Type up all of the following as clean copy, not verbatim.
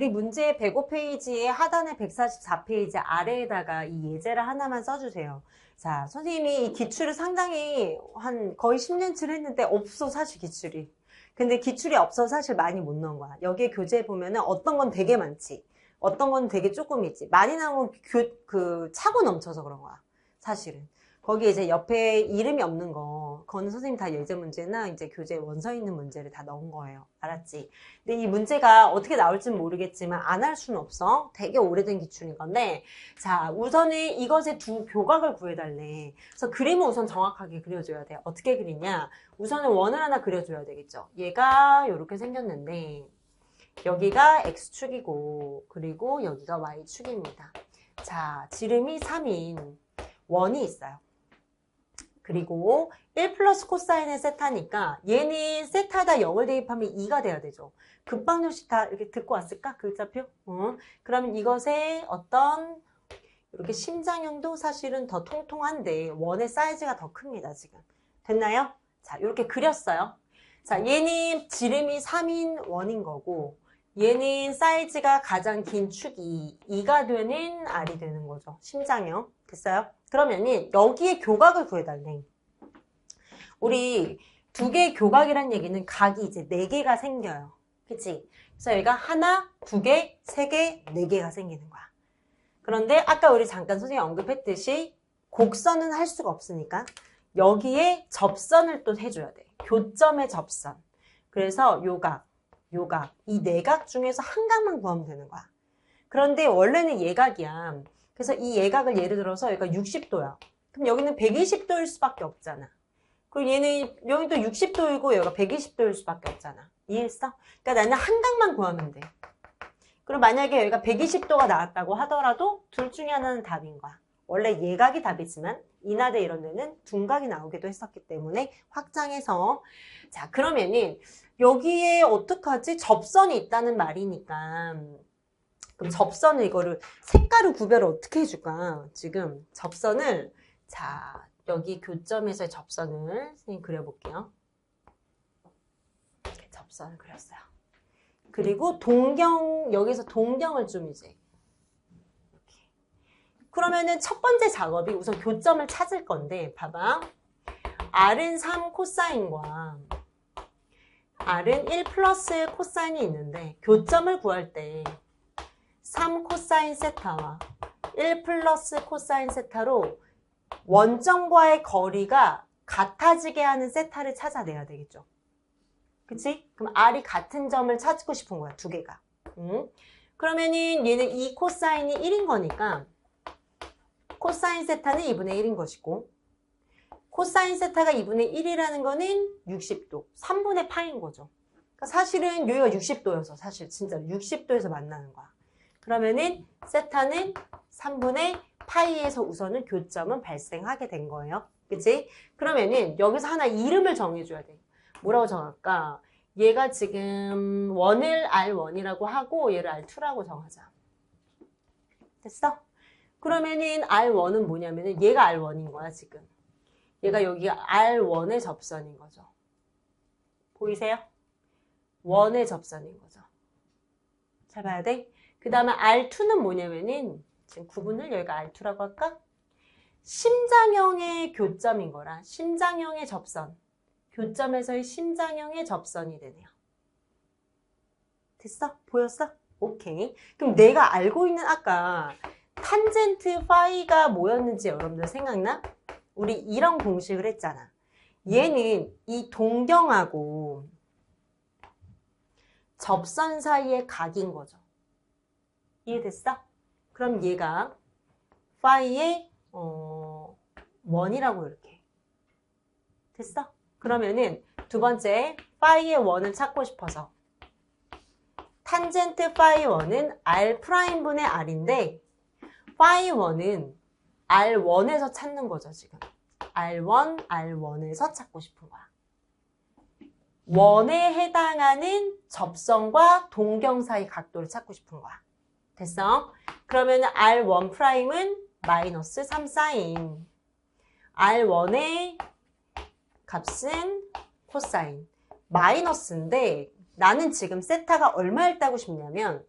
우리 문제 105페이지에 하단에 144페이지 아래에다가 이 예제를 하나만 써주세요. 자, 선생님이 이 기출을 상당히 한 거의 10년치를 했는데 없어, 사실 기출이. 근데 기출이 없어서 사실 많이 못 넣은 거야. 여기에 교재에 보면은 어떤 건 되게 많지. 어떤 건 되게 조금 있지. 많이 나온 건 차고 넘쳐서 그런 거야. 사실은. 거기에 이제 옆에 이름이 없는 거, 그거는 선생님 다 예제 문제나 이제 교재에 원서 있는 문제를 다 넣은 거예요. 알았지? 근데 이 문제가 어떻게 나올지는 모르겠지만 안 할 수는 없어. 되게 오래된 기출인 건데, 자, 우선은 이것의 두 교각을 구해달래. 그래서 그림을 우선 정확하게 그려줘야 돼. 어떻게 그리냐? 우선은 원을 하나 그려줘야 되겠죠. 얘가 이렇게 생겼는데, 여기가 X축이고, 그리고 여기가 Y축입니다. 자, 지름이 3인 원이 있어요. 그리고 1 플러스 코사인의 세타니까 얘는 세타에다 0을 대입하면 2가 돼야 되죠. 급방정식 다 이렇게 듣고 왔을까? 글자표? 그러면 이것의 어떤 이렇게 심장형도 사실은 더 통통한데 원의 사이즈가 더 큽니다. 지금. 됐나요? 자, 이렇게 그렸어요. 자, 얘는 지름이 3인 원인 거고 얘는 사이즈가 가장 긴 축이 2가 되는 R이 되는 거죠. 심장형. 됐어요? 그러면은 여기에 교각을 구해달래. 우리 두 개의 교각이란 얘기는 각이 이제 4개가 생겨요. 그치? 그래서 여기가 하나, 2개, 3개, 4개가 생기는 거야. 그런데 아까 우리 잠깐 선생님이 언급했듯이 곡선은 할 수가 없으니까 여기에 접선을 또 해줘야 돼. 교점의 접선. 그래서 요각, 요각, 이 4각 중에서 한 각만 구하면 되는 거야. 그런데 원래는 예각이야. 그래서 이 예각을 예를 들어서 여기가 60도야. 그럼 여기는 120도일 수밖에 없잖아. 그리고 얘는 여기도 60도이고 여기가 120도일 수밖에 없잖아. 이해했어? 그러니까 나는 한 각만 구하면 돼. 그리고 만약에 여기가 120도가 나왔다고 하더라도 둘 중에 하나는 답인 거야. 원래 예각이 답이지만 인하대 이런 데는 둔각이 나오기도 했었기 때문에 확장해서 자 그러면은 여기에 어떡하지? 접선이 있다는 말이니까 그럼 접선을 이거를 색깔을 구별을 어떻게 해줄까? 지금 접선을 자 여기 교점에서의 접선을 선생님 그려볼게요. 이렇게 접선을 그렸어요. 그리고 동경 여기서 동경을 좀 이제 이렇게. 그러면은 첫 번째 작업이 우선 교점을 찾을 건데 봐봐. R은 3 코사인과 R은 1 플러스 코사인이 있는데 교점을 구할 때 3 코사인 세타와 1 플러스 코사인 세타로 원점과의 거리가 같아지게 하는 세타를 찾아내야 되겠죠. 그치? 그럼 R이 같은 점을 찾고 싶은 거야, 두 개가. 그러면은 얘는 2 코사인이 1인 거니까 코사인 세타는 2분의 1인 것이고 코사인 세타가 2분의 1이라는 거는 60도, 3분의 파인 거죠. 그러니까 사실은 여기가 60도여서 사실 진짜 60도에서 만나는 거야. 그러면은 세타는 3분의 파이에서 우선은 교점은 발생하게 된 거예요. 그치? 그러면은 여기서 하나 이름을 정해줘야 돼. 뭐라고 정할까? 얘가 지금 원을 R1이라고 하고 얘를 R2라고 정하자. 됐어? 그러면은 R1은 뭐냐면은 얘가 R1인 거야, 지금. 얘가 여기가 R1의 접선인 거죠. 보이세요? 원의 접선인 거죠. 잘 봐야 돼? 그 다음에 R2는 뭐냐면은 지금 구분을 여기가 R2라고 할까? 심장형의 교점인 거라 심장형의 접선. 교점에서의 심장형의 접선이 되네요. 됐어? 보였어? 오케이. 그럼 내가 알고 있는 아까 탄젠트 파이가 뭐였는지 여러분들 생각나? 우리 이런 공식을 했잖아. 얘는 이 동경하고 접선 사이의 각인 거죠. 이해됐어? 그럼 얘가 파이의 원이라고 이렇게. 됐어? 그러면은 두 번째 파이의 원을 찾고 싶어서 탄젠트 파이 원은 R'분의 R인데 파이 원은 R1에서 찾는 거죠, 지금. R1, R1에서 찾고 싶은 거야. 원에 해당하는 접선과 동경 사이 각도를 찾고 싶은 거야. 됐어? 그러면 R1'은 마이너스 3사인. R1의 값은 코사인. 마이너스인데 나는 지금 세타가 얼마를 따고 싶냐면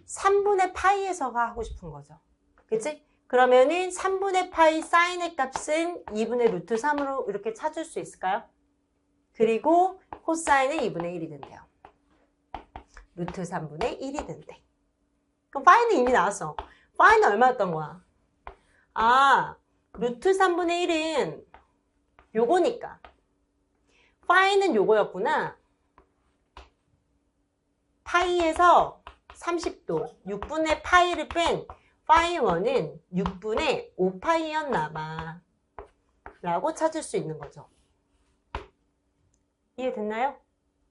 3분의 파이에서가 하고 싶은 거죠. 그치? 그러면은 3분의 파이 사인의 값은 2분의 루트 3으로 이렇게 찾을 수 있을까요? 그리고 코사인은 2분의 1이 된대요. 루트 3분의 1이 된대. 그럼 파이는 이미 나왔어. 파이는 얼마였던 거야? 아, 루트 3분의 1은 요거니까. 파이는 요거였구나. 파이에서 30도, 6분의 파이를 뺀 파이 1은 6분의 5파이였나 봐. 라고 찾을 수 있는 거죠. 이해됐나요?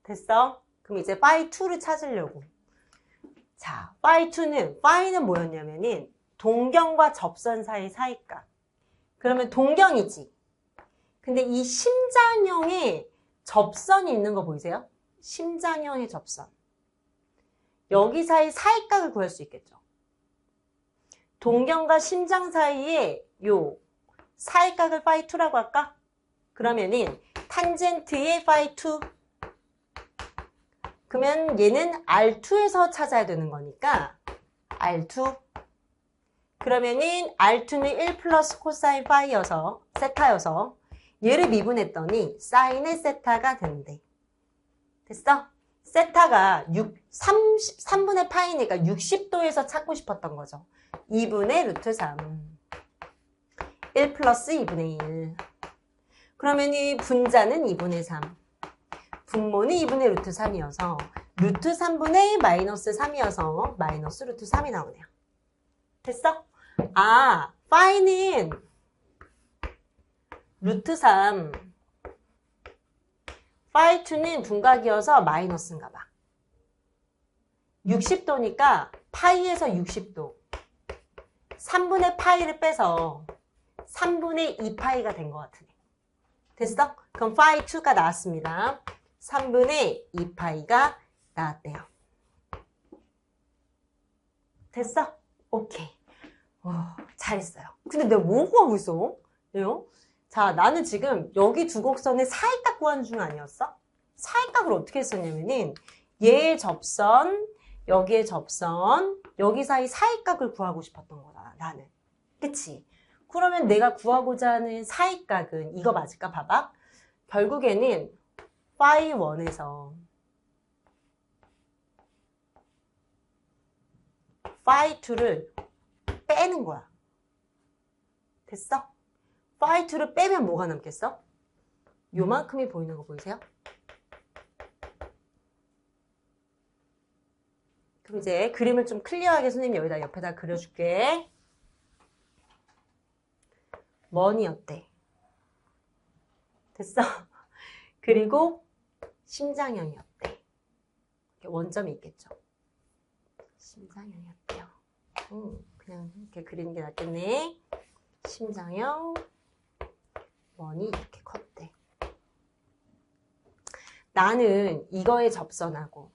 됐어? 그럼 이제 파이 2를 찾으려고. 자, 파이는 뭐였냐면은 동경과 접선 사이 사이값. 그러면 동경이지. 근데 이 심장형에 접선이 있는 거 보이세요? 심장형의 접선. 여기 사이 사이값을 구할 수 있겠죠. 동경과 심장 사이에 요 사이값을 파이 2라고 할까? 그러면은 탄젠트의 파이 2. 그러면 얘는 R2에서 찾아야 되는 거니까 R2. 그러면은 R2는 1 플러스 코사인 파이여서 세타여서 얘를 미분했더니 사인의 세타가 된대. 됐어? 세타가 3분의 파이니까 60도에서 찾고 싶었던 거죠. 2분의 루트 3. 1 플러스 2분의 1. 그러면 이 분자는 2분의 3. 분모는 2분의 루트 3이어서 루트 3분의 마이너스 3이어서 마이너스 루트 3이 나오네요. 됐어? 아, 파이는 루트 3. 파이 2는 둔각이어서 마이너스인가 봐. 60도니까 파이에서 60도. 3분의 파이를 빼서 3분의 2파이가 된 것 같으네. 됐어? 그럼 파이 2가 나왔습니다. 3분의 2파이가 나왔대요. 됐어? 오케이. 잘했어요. 근데 내가 뭐 구하고 있어? 왜요? 자, 나는 지금 여기 두 곡선의 사이값 구하는 중 아니었어? 사이값을 어떻게 했었냐면은 얘의 접선, 여기의 접선, 여기 사이 사이값을 구하고 싶었던 거다, 나는. 그치? 그러면 내가 구하고자 하는 사이값은 이거 맞을까? 봐봐. 결국에는 파이 1에서 파이 2를 빼는 거야. 됐어? 파이 2를 빼면 뭐가 남겠어? 요만큼이 보이는 거 보이세요? 그럼 이제 그림을 좀 클리어하게 선생님이 여기다 옆에다 그려줄게. 뭐니 어때? 됐어? 그리고 심장형이 어때? 원점이 있겠죠? 심장형이 어때요? 그냥 이렇게 그리는 게 낫겠네. 심장형 원이 이렇게 컸대. 나는 이거의 접선하고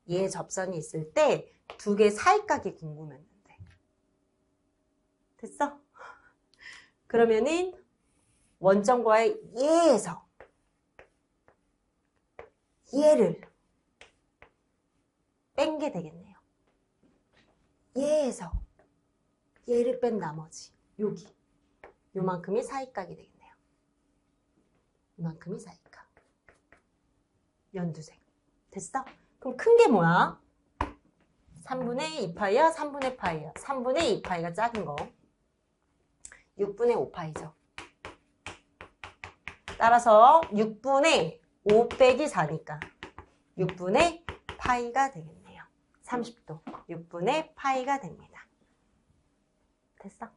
얘의 접선이 있을 때 두 개 사이각이 궁금했는데. 됐어? 그러면은 원점과의 얘에서 얘를 뺀 게 되겠네요. 얘에서 얘를 뺀 나머지 여기 요만큼이 사이각이 되겠네요. 요만큼이 사이각. 연두색. 됐어? 그럼 큰 게 뭐야? 3분의 2파이야? 3분의 파이야? 3분의 2파이가 작은 거. 6분의 5파이죠. 따라서 6분의 5 빼기 4니까 6분의 파이가 되겠네요. 30도. 6분의 파이가 됩니다. 됐어?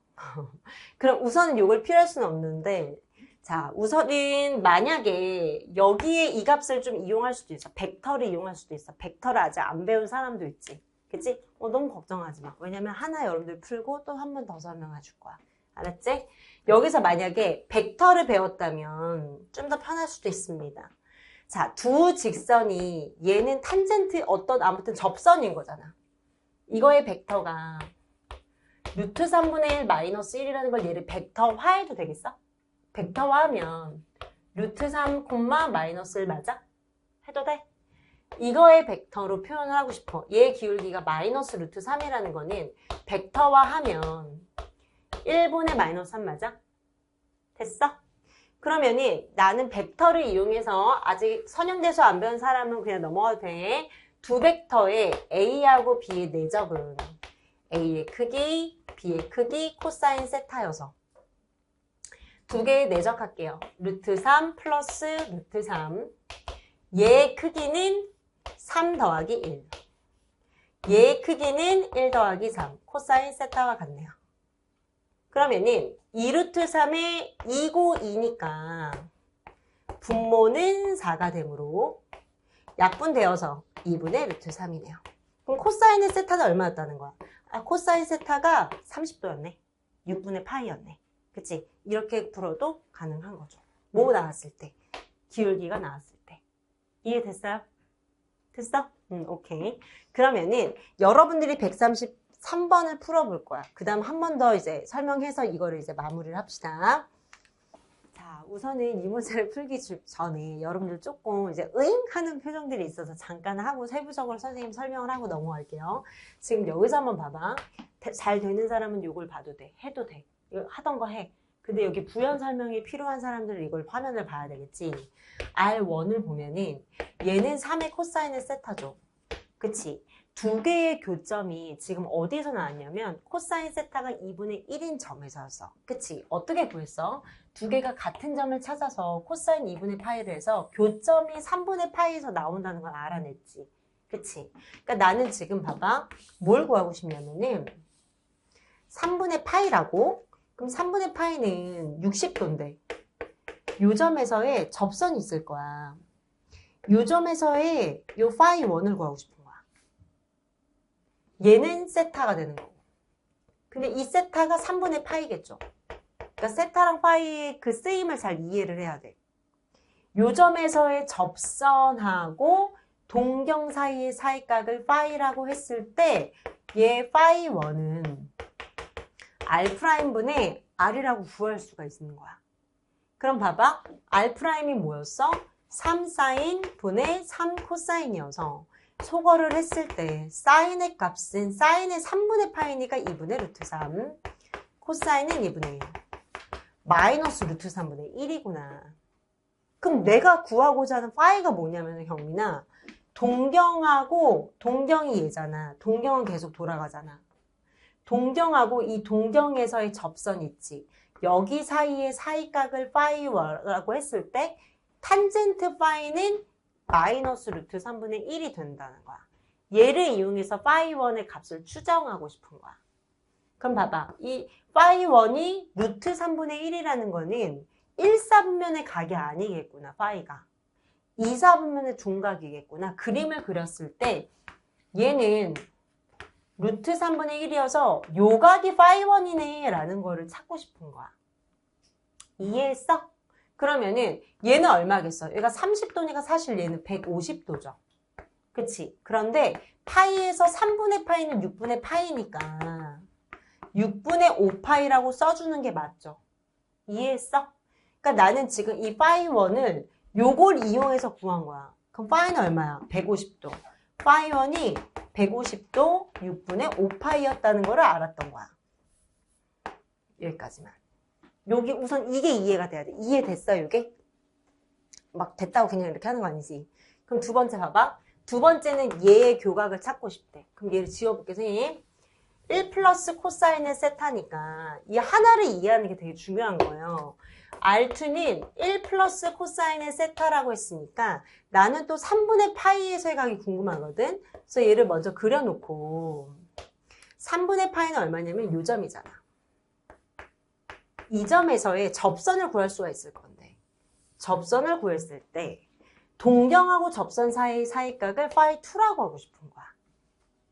그럼 우선은 이걸 필요할 수는 없는데, 자, 우선은 만약에 여기에 이 값을 좀 이용할 수도 있어. 벡터를 이용할 수도 있어. 벡터를 아직 안 배운 사람도 있지. 그치? 너무 걱정하지 마. 왜냐면 하나 여러분들 풀고 또 한 번 더 설명해 줄 거야. 알았지? 여기서 만약에 벡터를 배웠다면 좀 더 편할 수도 있습니다. 자, 두 직선이 얘는 탄젠트 어떤 아무튼 접선인 거잖아. 이거의 벡터가 루트 3분의 1 마이너스 1이라는 걸 얘를 벡터화해도 되겠어? 벡터화하면 루트 3, 마이너스 1 맞아? 해도 돼? 이거의 벡터로 표현을 하고 싶어. 얘 기울기가 마이너스 루트 3이라는 거는 벡터화하면 1분의 마이너스 3 맞아? 됐어? 그러면은 나는 벡터를 이용해서 아직 선형대수 안 배운 사람은 그냥 넘어가도 돼. 두 벡터의 A하고 B의 내적은 A의 크기, B의 크기, 코사인 세타여서 두 개의 내적할게요. 루트 3 플러스 루트 3. 얘의 크기는 3 더하기 1. 얘의 크기는 1 더하기 3. 코사인 세타와 같네요. 그러면은 2루트 3에 2고 2니까 분모는 4가 되므로 약분되어서 2분의 루트 3이네요. 그럼 코사인의 세타는 얼마였다는 거야? 아, 코사인 세타가 30도였네. 6분의 파이였네. 그치? 이렇게 풀어도 가능한 거죠. 뭐 나왔을 때? 기울기가 나왔을 때. 이해됐어요? 됐어? 오케이. 그러면은 여러분들이 133번을 풀어볼 거야. 그 다음 한 번 더 이제 설명해서 이거를 이제 마무리를 합시다. 자, 우선은 이 문제를 풀기 전에 여러분들 조금 이제 으잉 하는 표정들이 있어서 잠깐 하고 세부적으로 선생님 설명을 하고 넘어갈게요. 지금 여기서 한번 봐봐. 잘 되는 사람은 이걸 봐도 돼. 해도 돼. 이거 하던 거 해. 근데 여기 부연 설명이 필요한 사람들은 이걸 화면을 봐야 되겠지. R1을 보면은 얘는 3의 코사인을 세타죠. 그치? 두 개의 교점이 지금 어디서 나왔냐면 코사인 세타가 2분의 1인 점에서였어. 그치? 어떻게 구했어? 두 개가 같은 점을 찾아서 코사인 2분의 파이를 해서 교점이 3분의 파이에서 나온다는 걸 알아냈지. 그치? 그러니까 나는 지금 봐봐. 뭘 구하고 싶냐면은 3분의 파이라고? 그럼 3분의 파이는 60도인데 요 점에서의 접선이 있을 거야. 요 점에서의 요 파이 1을 구하고 싶은 거야. 얘는 세타가 되는 거고. 근데 이 세타가 3분의 파이겠죠. 그러니까 세타랑 파이의 그 쓰임을 잘 이해를 해야 돼. 요 점에서의 접선하고 동경 사이의 사이각을 파이라고 했을 때 얘 파이 1은 R'분의 R이라고 구할 수가 있는 거야. 그럼 봐봐. R'이 뭐였어? 3사인 분의 3코사인이어서 소거를 했을 때 사인의 값은 사인의 3분의 파이니까 2분의 루트 3 코사인은 2분의 1 마이너스 루트 3분의 1이구나. 그럼 내가 구하고자 하는 파이가 뭐냐면 경민아 동경하고 동경이 얘잖아. 동경은 계속 돌아가잖아. 동경하고 이 동경에서의 접선 있지. 여기 사이의 사이각을 파이라고 했을 때 탄젠트 파이는 마이너스 루트 3분의 1이 된다는 거야. 얘를 이용해서 파이 1의 값을 추정하고 싶은 거야. 그럼 봐봐. 이 파이 1이 루트 3분의 1이라는 거는 1사분면의 각이 아니겠구나. 파이가. 2사분면의 중각이겠구나. 그림을 그렸을 때 얘는 루트 3분의 1이어서 요각이 파이 1이네 라는 거를 찾고 싶은 거야. 이해했어? 그러면은 얘는 얼마겠어? 얘가 30도니까 사실 얘는 150도죠. 그치? 그런데 파이에서 3분의 파이는 6분의 파이니까 6분의 5파이라고 써주는 게 맞죠? 이해했어? 그러니까 나는 지금 이 파이 1을 요걸 이용해서 구한 거야. 그럼 파이는 얼마야? 150도. 파이 1이 150도 6분의 5파이였다는 거를 알았던 거야. 여기까지만. 여기 우선 이게 이해가 돼야 돼. 이해됐어, 이게? 막 됐다고 그냥 이렇게 하는 거 아니지. 그럼 두 번째 봐봐. 두 번째는 얘의 교각을 찾고 싶대. 그럼 얘를 지워볼게, 선생님. 1 플러스 코사인의 세타니까 이 하나를 이해하는 게 되게 중요한 거예요. R2는 1 플러스 코사인의 세타라고 했으니까 나는 또 3분의 파이에서의 각이 궁금하거든. 그래서 얘를 먼저 그려놓고 3분의 파이는 얼마냐면 요 점이잖아. 이 점에서의 접선을 구할 수가 있을 건데 접선을 구했을 때 동경하고 접선 사이의 사이각을 파이 2라고 하고 싶은 거야.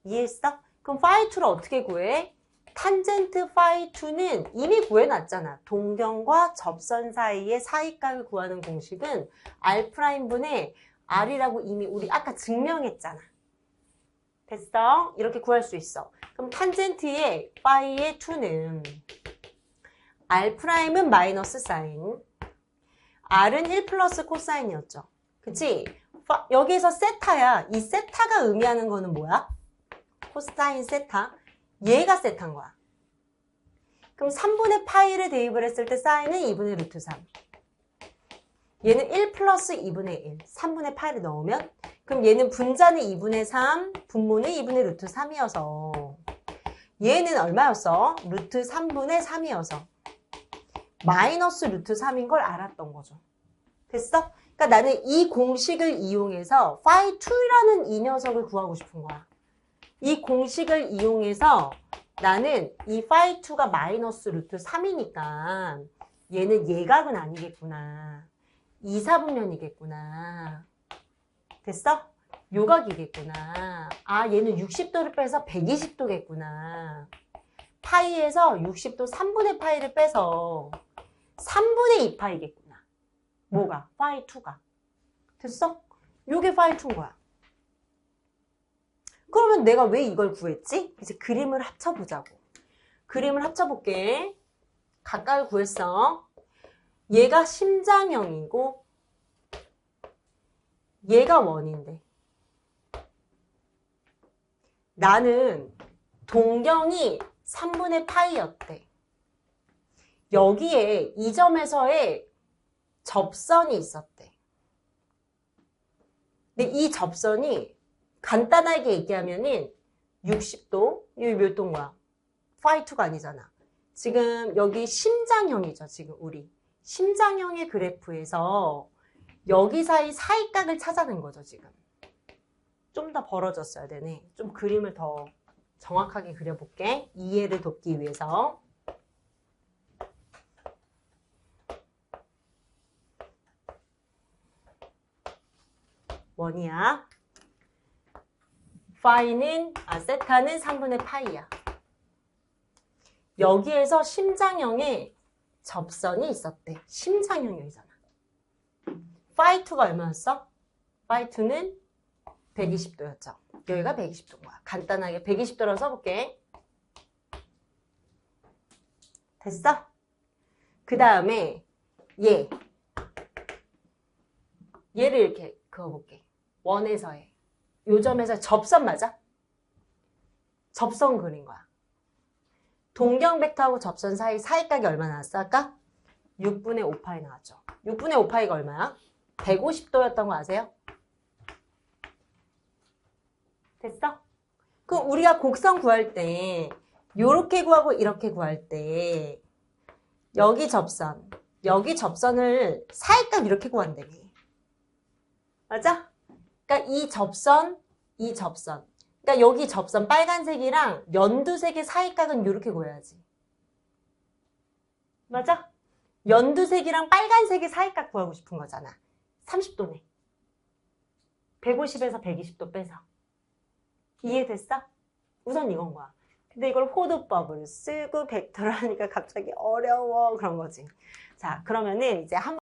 이해했어? 그럼 파이 2를 어떻게 구해? 탄젠트 파이 2는 이미 구해놨잖아. 동경과 접선 사이의 사이각을 구하는 공식은 R'분의 R이라고 이미 우리 아까 증명했잖아. 됐어? 이렇게 구할 수 있어. 그럼 탄젠트의 파이의 2는 R'은 마이너스 사인 R은 1 플러스 코사인이었죠. 그치? 여기에서 세타야. 이 세타가 의미하는 거는 뭐야? 코사인 세타. 얘가 세타인 거야. 그럼 3분의 파이를 대입을 했을 때 사인은 2분의 루트 3. 얘는 1 플러스 2분의 1. 3분의 파이를 넣으면 그럼 얘는 분자는 2분의 3, 분모는 2분의 루트 3이어서 얘는 얼마였어? 루트 3분의 3이어서 마이너스 루트 3인 걸 알았던 거죠. 됐어? 그러니까 나는 이 공식을 이용해서 phi 2라는 이 녀석을 구하고 싶은 거야. 이 공식을 이용해서 나는 이 phi 2가 마이너스 루트 3이니까 얘는 예각은 아니겠구나. 2, 4분면이겠구나. 됐어? 요각이겠구나. 아, 얘는 60도를 빼서 120도겠구나. 파이에서 60도 3분의 파이를 빼서 3분의 2파이겠구나. 뭐가? phi 2가. 됐어? 요게 phi 2인 거야. 그러면 내가 왜 이걸 구했지? 이제 그림을 합쳐보자고. 그림을 합쳐볼게. 각각을 구했어. 얘가 심장형이고 얘가 원인데 나는 동경이 3분의 파이였대. 여기에 이 점에서의 접선이 있었대. 근데 이 접선이 간단하게 얘기하면은 60도, 이게 몇 도인 거야? phi 2가 아니잖아. 지금 여기 심장형이죠, 지금 우리. 심장형의 그래프에서 여기 사이 사이각을 찾아낸 거죠, 지금. 좀 더 벌어졌어야 되네. 좀 그림을 더 정확하게 그려볼게. 이해를 돕기 위해서. 원이야. 세타는 3분의 파이야. 여기에서 심장형의 접선이 있었대. 심장형이잖아. phi 2가 얼마였어? phi 2는 120도였죠. 여기가 120도인 거야. 간단하게 120도라고 써볼게. 됐어? 그 다음에 얘를 이렇게 그어볼게. 원에서의 요 점에서 접선 맞아? 접선 그린 거야. 동경 벡터하고 접선 사이 사이각이 얼마 나왔어? 아까? 6분의 5파이 나왔죠. 6분의 5파이가 얼마야? 150도였던 거 아세요? 됐어? 그럼 우리가 곡선 구할 때 요렇게 구하고 이렇게 구할 때 여기 접선을 사이각 이렇게 구한다며. 맞아? 그러니까 이 접선. 그러니까 여기 접선 빨간색이랑 연두색의 사이각은 이렇게 구해야지. 맞아? 연두색이랑 빨간색의 사이각 구하고 싶은 거잖아. 30도네. 150에서 120도 빼서. 이해됐어? 우선 이건 거야. 근데 이걸 호도법을 쓰고 벡터를 하니까 갑자기 어려워 그런 거지. 자, 그러면은 이제